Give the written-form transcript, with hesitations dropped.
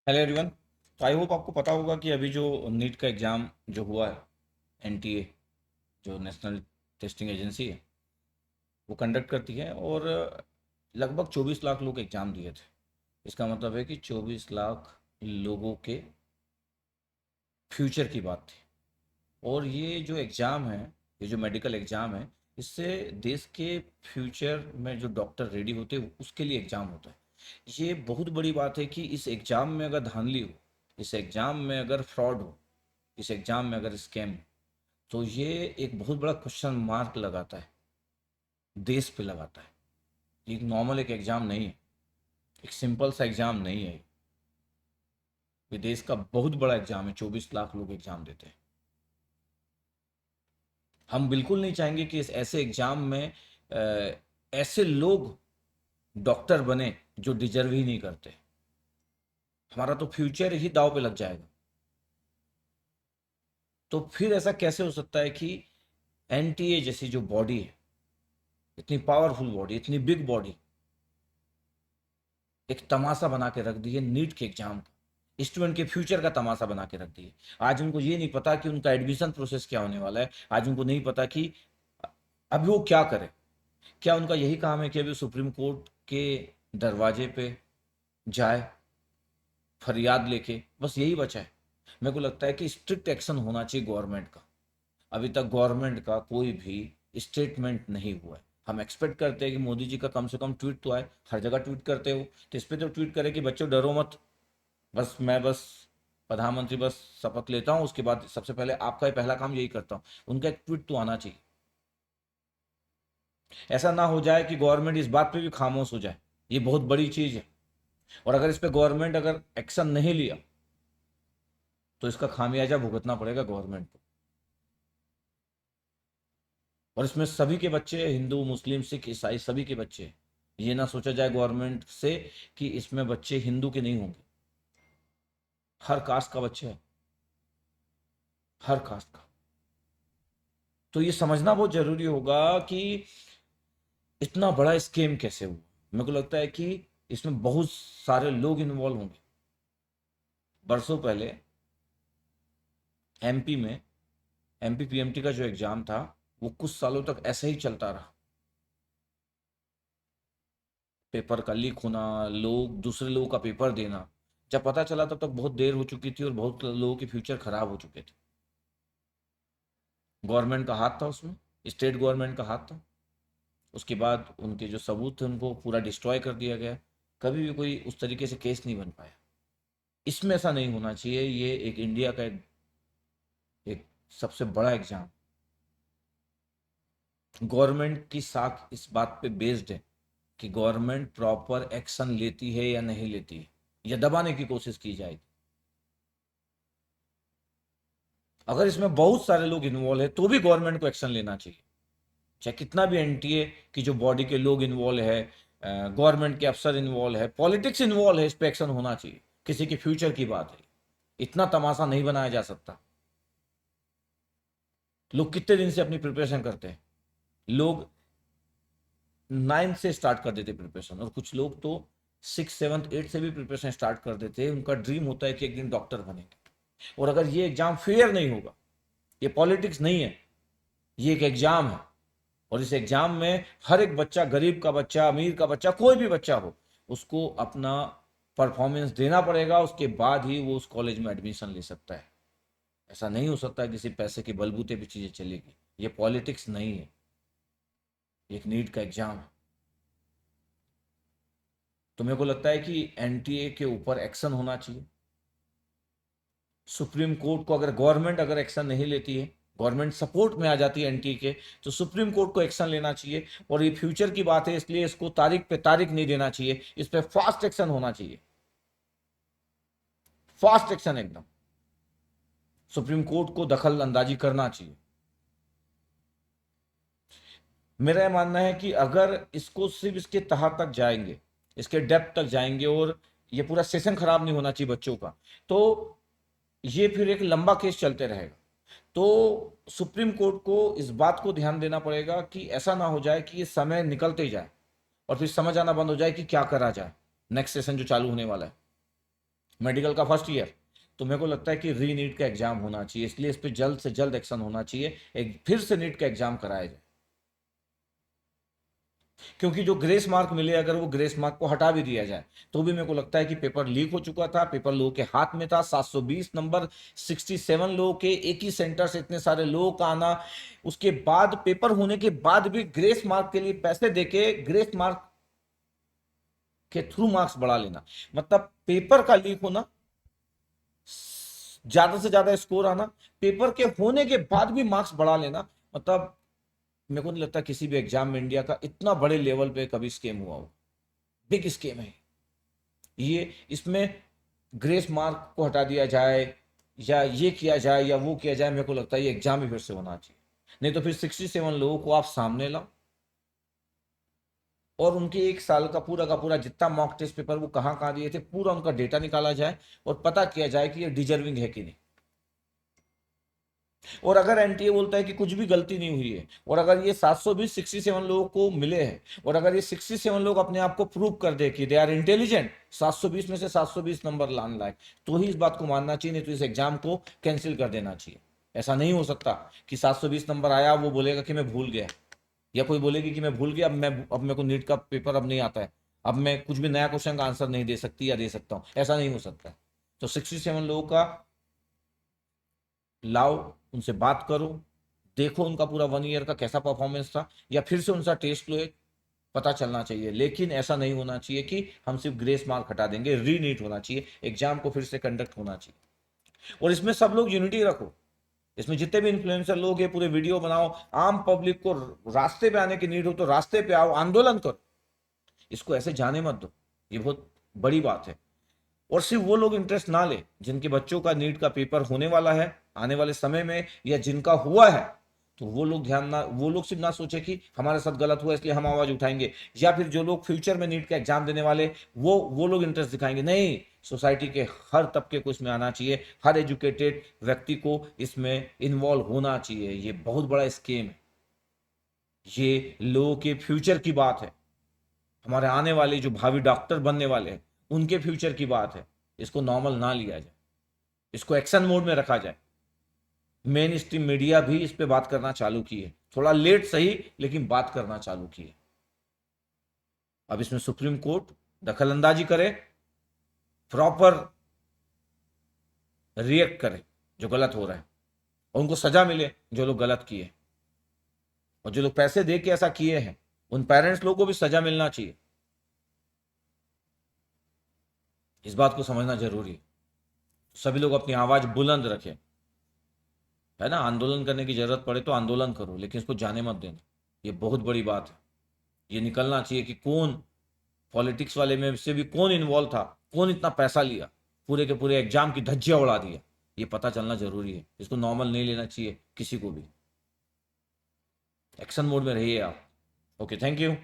Hello everyone. तो I hope आपको पता होगा कि अभी जो नीट का एग्ज़ाम जो हुआ है, एनटीए जो नेशनल टेस्टिंग एजेंसी है वो कंडक्ट करती है, और लगभग 24 लाख लोग एग्ज़ाम दिए थे। इसका मतलब है कि 24 लाख लोगों के फ्यूचर की बात थी। और ये जो एग्ज़ाम है, ये जो मेडिकल एग्ज़ाम है, इससे देश के फ्यूचर में जो डॉक्टर रेडी होते हैं उसके लिए एग्ज़ाम होता है। ये बहुत बड़ी बात है कि इस एग्ज़ाम में अगर धांधली हो, इस एग्ज़ाम में अगर फ्रॉड हो, इस एग्ज़ाम में अगर स्कैम हो, तो ये एक बहुत बड़ा क्वेश्चन मार्क लगाता है, देश पे लगाता है। ये एक नॉर्मल एक एग्ज़ाम नहीं है, एक सिंपल सा एग्ज़ाम नहीं है। ये देश का बहुत बड़ा एग्ज़ाम है, 24 लाख लोग एग्ज़ाम देते हैं। हम बिल्कुल नहीं चाहेंगे कि इस ऐसे एग्ज़ाम में ऐसे लोग डॉक्टर बने जो डिजर्व ही नहीं करते। हमारा तो फ्यूचर ही दाव पे लग जाएगा। तो फिर ऐसा कैसे हो सकता है कि एनटीए जैसी जो बॉडी है, इतनी पावरफुल बॉडी, इतनी बिग बॉडी, एक तमाशा बना के रख दी है नीट के एग्जाम का, स्टूडेंट के फ्यूचर का तमाशा बना के रख दी है। आज उनको ये नहीं पता कि उनका एडमिशन प्रोसेस क्या होने वाला है। आज उनको नहीं पता कि अभी वो क्या करे। क्या उनका यही काम है कि अभी सुप्रीम कोर्ट के दरवाजे पे जाए फरियाद लेके, बस यही बचा है। मेरे को लगता है कि स्ट्रिक्ट एक्शन होना चाहिए गवर्नमेंट का। अभी तक गवर्नमेंट का कोई भी स्टेटमेंट नहीं हुआ है। हम एक्सपेक्ट करते हैं कि मोदी जी का कम से कम ट्वीट तो आए। हर जगह ट्वीट करते हो, तो इस पर तो ट्वीट करे कि बच्चों डरो मत, बस प्रधानमंत्री बस शपथ लेता हूँ, उसके बाद सबसे पहले आपका ही पहला काम यही करता हूँ। उनका एक ट्वीट तो आना चाहिए। ऐसा ना हो जाए कि गवर्नमेंट इस बात पे भी खामोश हो जाए। ये बहुत बड़ी चीज़ है, और अगर इस पे गवर्नमेंट अगर एक्शन नहीं लिया तो इसका खामियाजा भुगतना पड़ेगा गवर्नमेंट को। और इसमें सभी के बच्चे, हिंदू मुस्लिम सिख ईसाई सभी के बच्चे हैं। ये ना सोचा जाए गवर्नमेंट से कि इसमें बच्चे हिंदू के नहीं होंगे। हर कास्ट का बच्चा है, हर कास्ट का। तो ये समझना बहुत जरूरी होगा कि इतना बड़ा स्कीम कैसे हुआ। मेरे को लगता है कि इसमें बहुत सारे लोग इन्वॉल्व होंगे। बरसों पहले एमपी में एमपी पीएमटी का जो एग्जाम था, वो कुछ सालों तक ऐसे ही चलता रहा। पेपर का लीक होना, लोग दूसरे लोगों का पेपर देना। जब पता चला तब तक बहुत देर हो चुकी थी और बहुत लोगों के फ्यूचर खराब हो चुके थे। गवर्नमेंट का हाथ था उसमें, स्टेट गवर्नमेंट का हाथ था। उसके बाद उनके जो सबूत थे उनको पूरा डिस्ट्रॉय कर दिया गया। कभी भी कोई उस तरीके से केस नहीं बन पाया। इसमें ऐसा नहीं होना चाहिए। ये एक इंडिया का एक सबसे बड़ा एग्जाम। गवर्नमेंट की साख इस बात पे बेस्ड है कि गवर्नमेंट प्रॉपर एक्शन लेती है या नहीं लेती है, या दबाने की कोशिश की जाएगी। अगर इसमें बहुत सारे लोग इन्वॉल्व है तो भी गवर्नमेंट को एक्शन लेना चाहिए। चाहे कितना भी एनटीए की जो बॉडी के लोग इन्वॉल्व है, गवर्नमेंट के अफसर इन्वॉल्व है, पॉलिटिक्स इन्वॉल्व है, इस पर एक्शन होना चाहिए। किसी के फ्यूचर की बात है, इतना तमाशा नहीं बनाया जा सकता। लोग कितने दिन से अपनी प्रिपरेशन करते हैं। लोग 9 से स्टार्ट कर देते प्रिपरेशन, और कुछ लोग तो 6, 7, 8 से भी प्रिपरेशन स्टार्ट कर देते हैं। उनका ड्रीम होता है कि एक दिन डॉक्टर बनेंगे। और अगर ये एग्जाम फेयर नहीं होगा, ये पॉलिटिक्स नहीं है, ये एक एग्जाम है। और इस एग्जाम में हर एक बच्चा, गरीब का बच्चा, अमीर का बच्चा, कोई भी बच्चा हो, उसको अपना परफॉर्मेंस देना पड़ेगा। उसके बाद ही वो उस कॉलेज में एडमिशन ले सकता है। ऐसा नहीं हो सकता है किसी पैसे के बलबूते पे चीज़ें चलेगी। ये पॉलिटिक्स नहीं है, ये एक नीट का एग्जाम है। तो मेरे को लगता है कि एनटीए के ऊपर एक्शन होना चाहिए। सुप्रीम कोर्ट को, अगर गवर्नमेंट अगर एक्शन नहीं लेती है, गवर्नमेंट सपोर्ट में आ जाती है एनटीए के, तो सुप्रीम कोर्ट को एक्शन लेना चाहिए। और ये फ्यूचर की बात है, इसलिए इसको तारीख पे तारीख नहीं देना चाहिए। इस पे फास्ट एक्शन होना चाहिए, फास्ट एक्शन एकदम। सुप्रीम कोर्ट को दखल अंदाजी करना चाहिए। मेरा यह मानना है कि अगर इसको सिर्फ इसके तह तक जाएंगे, इसके डेप्थ तक जाएंगे, और ये पूरा सेशन खराब नहीं होना चाहिए बच्चों का, तो ये फिर एक लंबा केस चलते रहेगा। तो सुप्रीम कोर्ट को इस बात को ध्यान देना पड़ेगा कि ऐसा ना हो जाए कि ये समय निकलते ही जाए और फिर समझ आना बंद हो जाए कि क्या करा जाए नेक्स्ट सेशन जो चालू होने वाला है। मेडिकल का फर्स्ट ईयर, तो मेरे को लगता है कि री नीट का एग्जाम होना चाहिए, इसलिए इस पर जल्द से जल्द एक्शन होना चाहिए, एक फिर से नीट का एग्जाम कराया जाए। क्योंकि जो ग्रेस मार्क मिले, अगर वो ग्रेस मार्क को हटा भी दिया जाए तो भी मेरे को लगता है कि पेपर लीक हो चुका था, पेपर लोगों के हाथ में था, 720 नंबर, 67 लोगों के, एक ही सेंटर से इतने सारे लोगों का आना, उसके बाद पेपर होने के बाद भी ग्रेस मार्क के लिए पैसे देके ग्रेस मार्क के थ्रू मार्क्स बढ़ा लेना, मतलब पेपर का लीक होना, ज्यादा से ज्यादा स्कोर आना, पेपर के होने के बाद भी मार्क्स बढ़ा लेना, मतलब मेरे को नहीं लगता किसी भी एग्जाम में इंडिया का इतना बड़े लेवल पे कभी स्कैम हुआ हो। बिग स्कीम है ये, इसमें ग्रेस मार्क को हटा दिया जाए या ये किया जाए या वो किया जाए, मेरे को लगता है ये एग्जाम ही फिर से होना चाहिए। नहीं तो फिर 67 लोगों को आप सामने लाओ और उनके एक साल का पूरा जितना मॉक टेस्ट पेपर वो कहाँ कहाँ दिए थे पूरा उनका डेटा निकाला जाए और पता किया जाए कि ये डिजर्विंग है कि नहीं। और अगर एनटीए बोलता है कि कुछ भी गलती नहीं हुई है, और अगर ये 720 67 लोगों को मिले हैं, और अगर ये 67 लोग अपने आप को प्रूव कर दे कि दे आर इंटेलिजेंट, 720 में से 720 नंबर लाने लायक, तो ही इस बात को मानना चाहिए, नहीं तो इस एग्जाम को कैंसिल कर देना चाहिए। ऐसा नहीं हो सकता कि 720 नंबर आया वो बोलेगा कि मैं भूल गया, या कोई बोलेगी कि मैं भूल गया, अब मेरे को नीट का पेपर अब नहीं आता है, अब मैं कुछ भी नया क्वेश्चन का आंसर नहीं दे सकती या दे सकता हूँ, ऐसा नहीं हो सकता। तो 67 लोगों का लाओ, उनसे बात करो, देखो उनका पूरा 1 ईयर का कैसा परफॉर्मेंस था, या फिर से उनका टेस्ट लो, एक पता चलना चाहिए। लेकिन ऐसा नहीं होना चाहिए कि हम सिर्फ ग्रेस मार्क हटा देंगे, री नीट होना चाहिए, एग्जाम को फिर से कंडक्ट होना चाहिए। और इसमें सब लोग यूनिटी रखो, इसमें जितने भी इन्फ्लुएंसर लोग हैं पूरे वीडियो बनाओ, आम पब्लिक को रास्ते पे आने की नीड हो तो रास्ते पे आओ, आंदोलन करो, इसको ऐसे जाने मत दो, ये बहुत बड़ी बात है। और सिर्फ वो लोग इंटरेस्ट ना ले जिनके बच्चों का नीट का पेपर होने वाला है आने वाले समय में, या जिनका हुआ है, तो वो लोग ध्यान ना, वो लोग सिर्फ ना सोचे कि हमारे साथ गलत हुआ इसलिए हम आवाज उठाएंगे, या फिर जो लोग फ्यूचर में नीट का एग्जाम देने वाले वो लोग इंटरेस्ट दिखाएंगे। नहीं, सोसाइटी के हर तबके को इसमें आना चाहिए, हर एजुकेटेड व्यक्ति को इसमें इन्वॉल्व होना चाहिए। ये बहुत बड़ा स्कीम है, ये लोगों के फ्यूचर की बात है, हमारे आने वाले जो भावी डॉक्टर बनने वाले हैं उनके फ्यूचर की बात है। इसको नॉर्मल ना लिया जाए, इसको एक्शन मोड में रखा जाए। मेन स्ट्रीम मीडिया भी इस पे बात करना चालू की है, थोड़ा लेट सही लेकिन बात करना चालू की है। अब इसमें सुप्रीम कोर्ट दखल अंदाजी करे, प्रॉपर रिएक्ट करे जो गलत हो रहा है, और उनको सजा मिले जो लोग गलत किए, और जो लोग पैसे दे के ऐसा किए हैं उन पेरेंट्स लोगों को भी सजा मिलना चाहिए। इस बात को समझना जरूरी है, सभी लोग अपनी आवाज बुलंद रखें, है ना, आंदोलन करने की जरूरत पड़े तो आंदोलन करो, लेकिन इसको जाने मत देना, ये बहुत बड़ी बात है। ये निकलना चाहिए कि कौन पॉलिटिक्स वाले में से भी कौन इन्वॉल्व था, कौन इतना पैसा लिया, पूरे के पूरे एग्जाम की धज्जियां उड़ा दिया, ये पता चलना जरूरी है। इसको नॉर्मल नहीं लेना चाहिए किसी को भी, एक्शन मोड में रहिए आप। Okay, thank you.